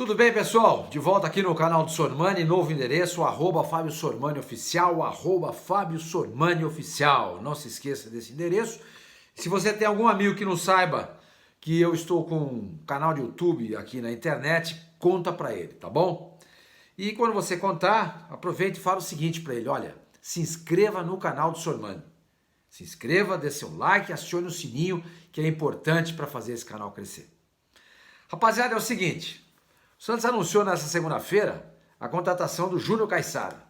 Tudo bem, pessoal? De volta aqui no canal do Sormani, novo endereço, @Fábio Sormani Oficial, @Fábio Sormani Oficial. Não se esqueça desse endereço. Se você tem algum amigo que não saiba que eu estou com um canal de YouTube aqui na internet, conta pra ele, tá bom? E quando você contar, aproveite e fala o seguinte pra ele: olha, se inscreva no canal do Sormani. Se inscreva, dê seu like, acione o sininho, que é importante para fazer esse canal crescer. Rapaziada, é o seguinte, o Santos anunciou nessa segunda-feira a contratação do Júnior Caissara.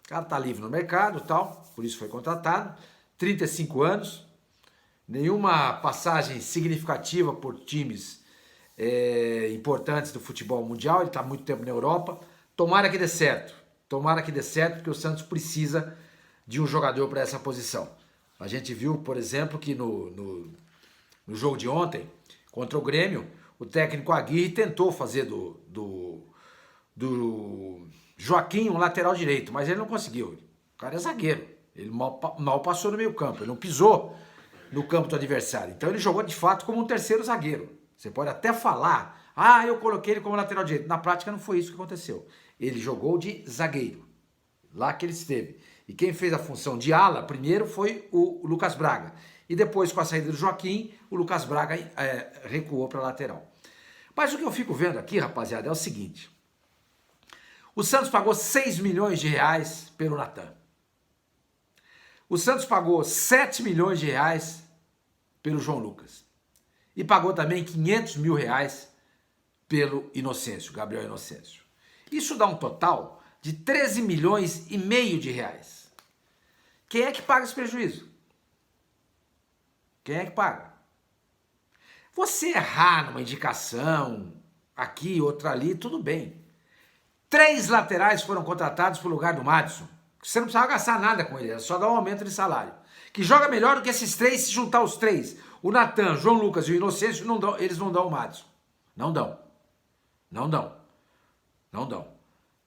O cara tá livre no mercado e tal, por isso foi contratado, 35 anos, nenhuma passagem significativa por times importantes do futebol mundial, ele está há muito tempo na Europa. Tomara que dê certo, porque o Santos precisa de um jogador para essa posição. A gente viu, por exemplo, que no jogo de ontem, contra o Grêmio, o técnico Aguirre tentou fazer do Joaquim um lateral direito, mas ele não conseguiu. O cara é zagueiro, ele mal passou no meio campo, ele não pisou no campo do adversário. Então ele jogou de fato como um terceiro zagueiro. Você pode até falar, eu coloquei ele como lateral direito. Na prática não foi isso que aconteceu. Ele jogou de zagueiro, lá que ele esteve. E quem fez a função de ala primeiro foi o Lucas Braga. E depois, com a saída do Joaquim, o Lucas Braga recuou para a lateral. Mas o que eu fico vendo aqui, rapaziada, é o seguinte. O Santos pagou 6 milhões de reais pelo Natan. O Santos pagou 7 milhões de reais pelo João Lucas. E pagou também 500 mil reais pelo Inocêncio, Gabriel Inocêncio. Isso dá um total de 13 milhões e meio de reais. Quem é que paga esse prejuízo? Quem é que paga? Você errar numa indicação, aqui, outra ali, tudo bem. 3 laterais foram contratados pro lugar do Madison. Você não precisava gastar nada com ele, era só dar um aumento de salário. Que joga melhor do que esses 3 se juntar os 3. O Natan, João Lucas e o Inocêncio, eles não dão o Madison. Não dão.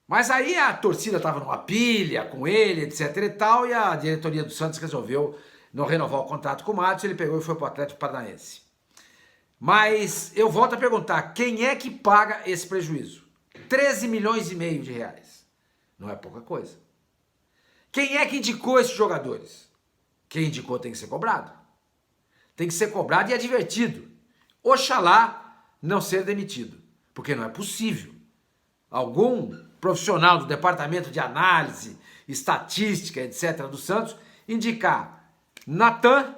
Mas aí a torcida estava numa pilha com ele, etc e tal, e a diretoria do Santos resolveu não renovar o contrato com o Madison, ele pegou e foi para o Atlético Paranaense. Mas eu volto a perguntar, quem é que paga esse prejuízo? 13 milhões e meio de reais. Não é pouca coisa. Quem é que indicou esses jogadores? Quem indicou tem que ser cobrado. Tem que ser cobrado e é divertido. Oxalá não ser demitido, porque não é possível algum profissional do departamento de análise, estatística, etc. do Santos indicar Natan,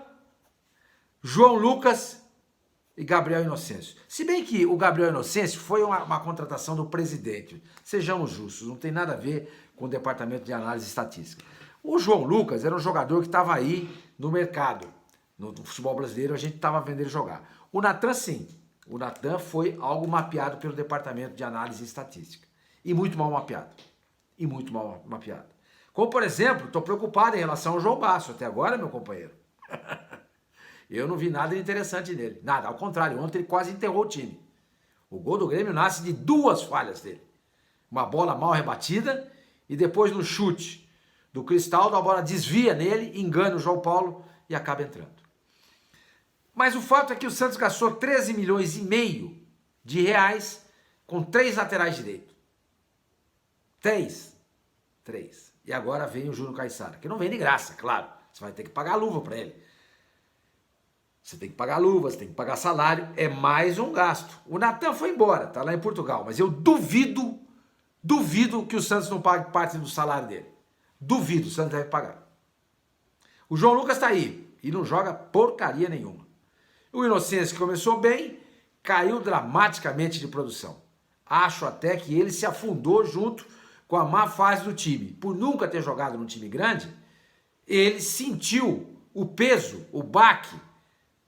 João Lucas e Gabriel Inocêncio. Se bem que o Gabriel Inocêncio foi uma contratação do presidente. Sejamos justos, não tem nada a ver com o departamento de análise estatística. O João Lucas era um jogador que estava aí no mercado. No futebol brasileiro a gente estava vendo ele jogar. O Natan sim. O Natan foi algo mapeado pelo departamento de análise estatística. E muito mal mapeado. Como, por exemplo, estou preocupado em relação ao João Basso. Até agora, meu companheiro. Eu não vi nada interessante nele. Nada, ao contrário, ontem ele quase enterrou o time. O gol do Grêmio nasce de 2 falhas dele. Uma bola mal rebatida e depois no chute do Cristaldo, a bola desvia nele, engana o João Paulo e acaba entrando. Mas o fato é que o Santos gastou 13 milhões e meio de reais com 3 laterais direitos. 3. E agora vem o Júnior Caissara, que não vem de graça, claro. Você vai ter que pagar a luva para ele. Você tem que pagar luva, você tem que pagar salário, é mais um gasto. O Natan foi embora, tá lá em Portugal, mas eu duvido que o Santos não pague parte do salário dele. Duvido, o Santos deve pagar. O João Lucas tá aí e não joga porcaria nenhuma. O Inocêncio, que começou bem, caiu dramaticamente de produção. Acho até que ele se afundou junto com a má fase do time. Por nunca ter jogado num time grande, ele sentiu o peso, o baque,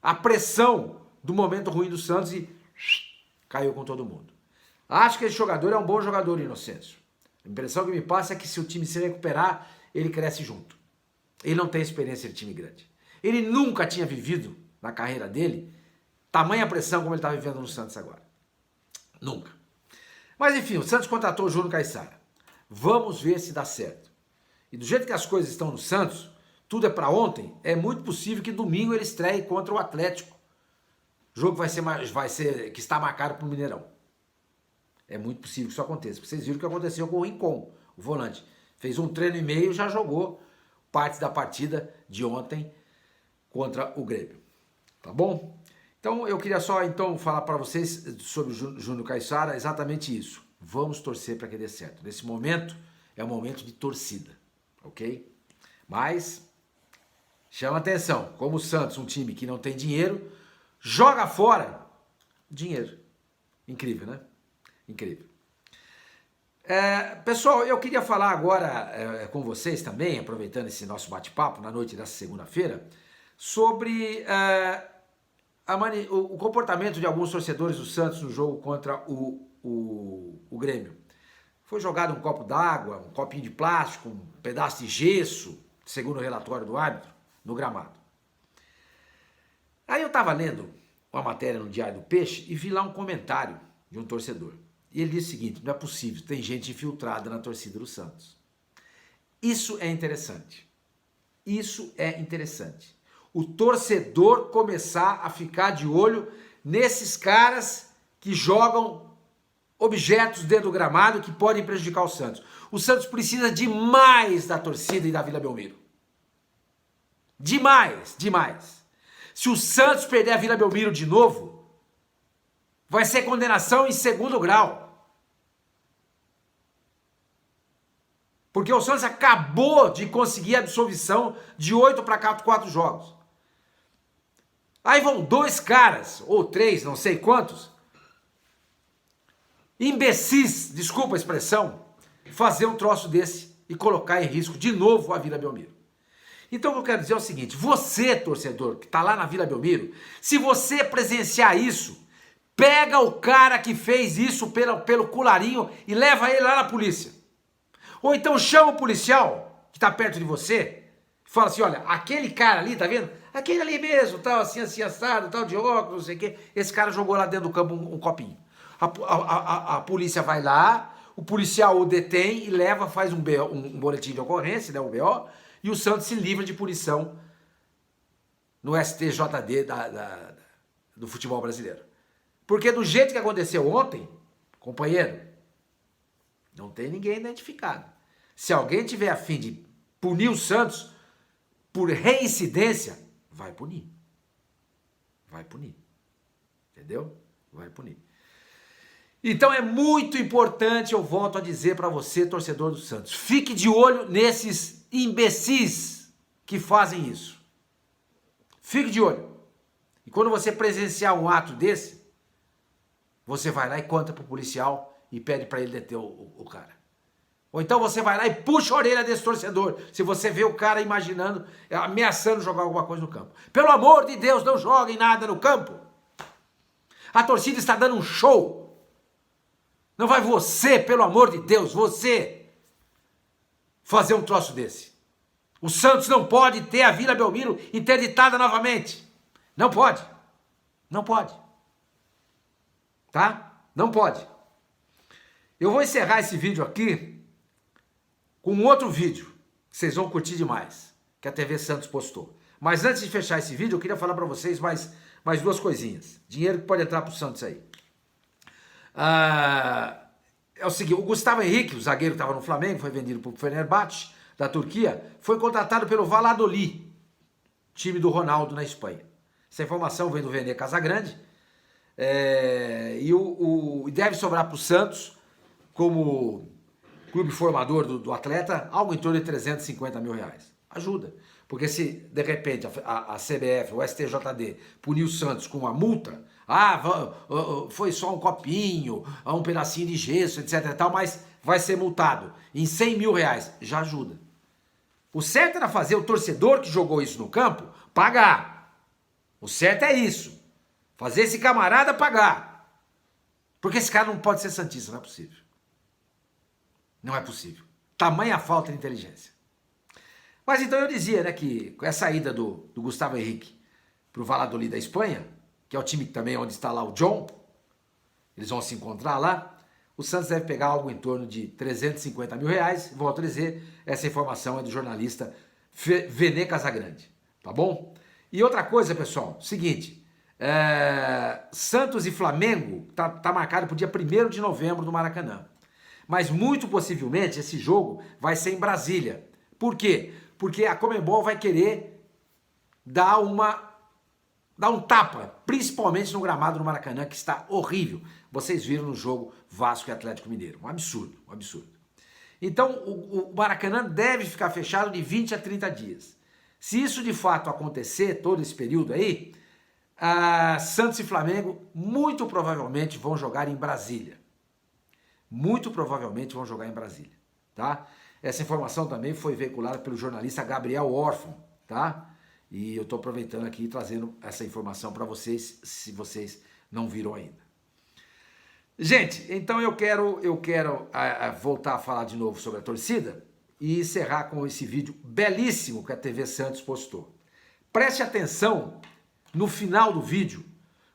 a pressão do momento ruim do Santos e caiu com todo mundo. Acho que esse jogador é um bom jogador, Inocêncio. A impressão que me passa é que se o time se recuperar, ele cresce junto. Ele não tem experiência de time grande. Ele nunca tinha vivido, na carreira dele, tamanha pressão como ele está vivendo no Santos agora. Nunca. Mas enfim, o Santos contratou o Júnior Caissara. Vamos ver se dá certo. E do jeito que as coisas estão no Santos, tudo é para ontem, é muito possível que domingo ele estreie contra o Atlético. Jogo que está marcado para o Mineirão. É muito possível que isso aconteça. Vocês viram o que aconteceu com o Rincon, o volante. Fez um treino e meio e já jogou parte da partida de ontem contra o Grêmio. Tá bom? Então eu queria só então falar para vocês sobre o Júnior Caiçara exatamente isso. Vamos torcer para que dê certo. Nesse momento é um momento de torcida, ok? Mas chama atenção, como o Santos, um time que não tem dinheiro, joga fora dinheiro. Incrível, né? Incrível. Pessoal, eu queria falar agora com vocês também, aproveitando esse nosso bate-papo na noite dessa segunda-feira, sobre o comportamento de alguns torcedores do Santos no jogo contra o Grêmio. Foi jogado um copo d'água, um copinho de plástico, um pedaço de gesso, segundo o relatório do árbitro, no gramado. Aí eu estava lendo uma matéria no Diário do Peixe e vi lá um comentário de um torcedor. E ele disse o seguinte: não é possível, tem gente infiltrada na torcida do Santos. Isso é interessante. Isso é interessante. O torcedor começar a ficar de olho nesses caras que jogam objetos dentro do gramado que podem prejudicar o Santos. O Santos precisa demais da torcida e da Vila Belmiro. Demais, demais. Se o Santos perder a Vila Belmiro de novo, vai ser condenação em segundo grau. Porque o Santos acabou de conseguir a absolvição de 8 para 4 jogos. Aí vão 2 caras, ou 3, não sei quantos, imbecis, desculpa a expressão, fazer um troço desse e colocar em risco de novo a Vila Belmiro. Então o que eu quero dizer é o seguinte: você, torcedor, que está lá na Vila Belmiro, se você presenciar isso, pega o cara que fez isso pelo colarinho e leva ele lá na polícia. Ou então chama o policial que está perto de você e fala assim: olha, aquele cara ali, tá vendo? Aquele ali mesmo, tal, assim, assado, tal, de óculos, não sei o quê. Esse cara jogou lá dentro do campo um copinho. A polícia vai lá, o policial o detém e leva, faz um boletim de ocorrência, né, um BO, e o Santos se livra de punição no STJD do futebol brasileiro. Porque do jeito que aconteceu ontem, companheiro, não tem ninguém identificado. Se alguém tiver a fim de punir o Santos por reincidência, vai punir. Vai punir. Entendeu? Vai punir. Então é muito importante, eu volto a dizer para você, torcedor do Santos, fique de olho nesses imbecis que fazem isso. Fique de olho. E quando você presenciar um ato desse, você vai lá e conta pro policial e pede para ele deter o cara. Ou então você vai lá e puxa a orelha desse torcedor, se você vê o cara imaginando, ameaçando jogar alguma coisa no campo. Pelo amor de Deus, não joguem nada no campo. A torcida está dando um show. Não vai você, pelo amor de Deus, você fazer um troço desse. O Santos não pode ter a Vila Belmiro interditada novamente. Não pode. Não pode. Tá? Não pode. Eu vou encerrar esse vídeo aqui com um outro vídeo que vocês vão curtir demais, que a TV Santos postou. Mas antes de fechar esse vídeo, eu queria falar para vocês mais 2 coisinhas. Dinheiro que pode entrar pro Santos aí. É o seguinte: o Gustavo Henrique, o zagueiro que estava no Flamengo, foi vendido para o Fenerbahçe, da Turquia, foi contratado pelo Valladolid, time do Ronaldo na Espanha. Essa informação vem do Vene Casagrande, e deve sobrar para o Santos, como clube formador do atleta, algo em torno de 350 mil reais. Ajuda, porque se de repente a CBF, o STJD, punir o Santos com uma multa, foi só um copinho, um pedacinho de gesso, etc e tal, mas vai ser multado em 100 mil reais, já ajuda. O certo era fazer o torcedor que jogou isso no campo pagar. O certo é isso, fazer esse camarada pagar, porque esse cara não pode ser santista, não é possível. Não é possível. Tamanha falta de inteligência. Mas então eu dizia, né, que com a saída do Gustavo Henrique para o Valladolid da Espanha, que é o time também onde está lá o John, eles vão se encontrar lá, o Santos deve pegar algo em torno de 350 mil reais. Volto a dizer, essa informação é do jornalista Vene Casagrande, tá bom? E outra coisa, pessoal, seguinte, Santos e Flamengo tá marcado para o dia 1º de novembro no Maracanã. Mas muito possivelmente esse jogo vai ser em Brasília. Por quê? Porque a Conmebol vai querer dar um tapa, principalmente no gramado do Maracanã, que está horrível. Vocês viram no jogo Vasco e Atlético Mineiro. Um absurdo, um absurdo. Então o Maracanã deve ficar fechado de 20 a 30 dias. Se isso de fato acontecer, todo esse período aí, Santos e Flamengo muito provavelmente vão jogar em Brasília. Muito provavelmente vão jogar em Brasília, tá? Essa informação também foi veiculada pelo jornalista Gabriel Orfan, tá? E eu estou aproveitando aqui e trazendo essa informação para vocês, se vocês não viram ainda. Gente, então eu quero voltar a falar de novo sobre a torcida e encerrar com esse vídeo belíssimo que a TV Santos postou. Preste atenção no final do vídeo,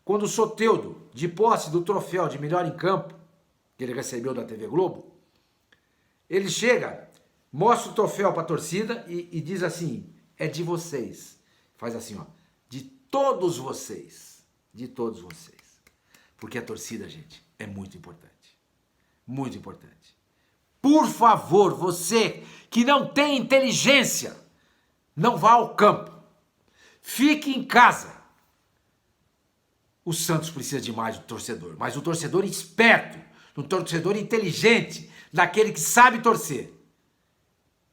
quando o Soteldo, de posse do troféu de melhor em campo, que ele recebeu da TV Globo, ele chega, mostra o troféu para a torcida e diz assim, é de vocês. Faz assim, ó, de todos vocês. De todos vocês. Porque a torcida, gente, é muito importante. Muito importante. Por favor, você que não tem inteligência, não vá ao campo. Fique em casa. O Santos precisa demais do torcedor, mas o torcedor esperto, um torcedor inteligente, daquele que sabe torcer.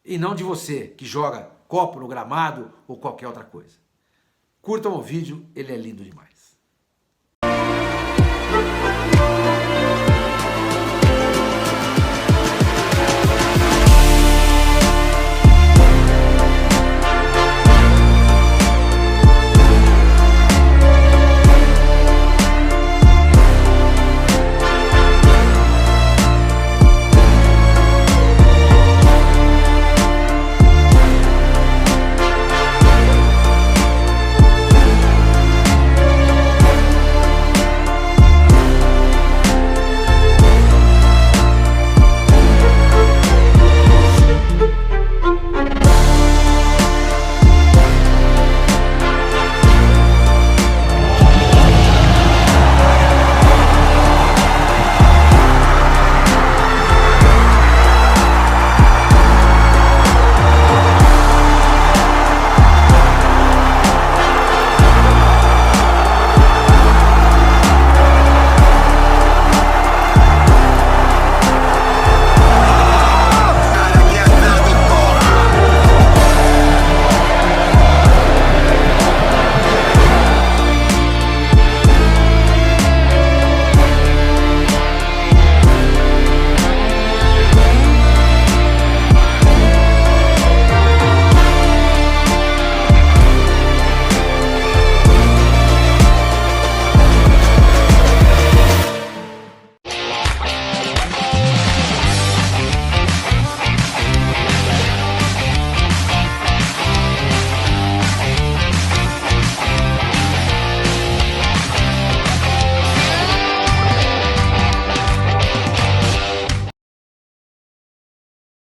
E não de você, que joga copo no gramado ou qualquer outra coisa. Curtam o vídeo, ele é lindo demais.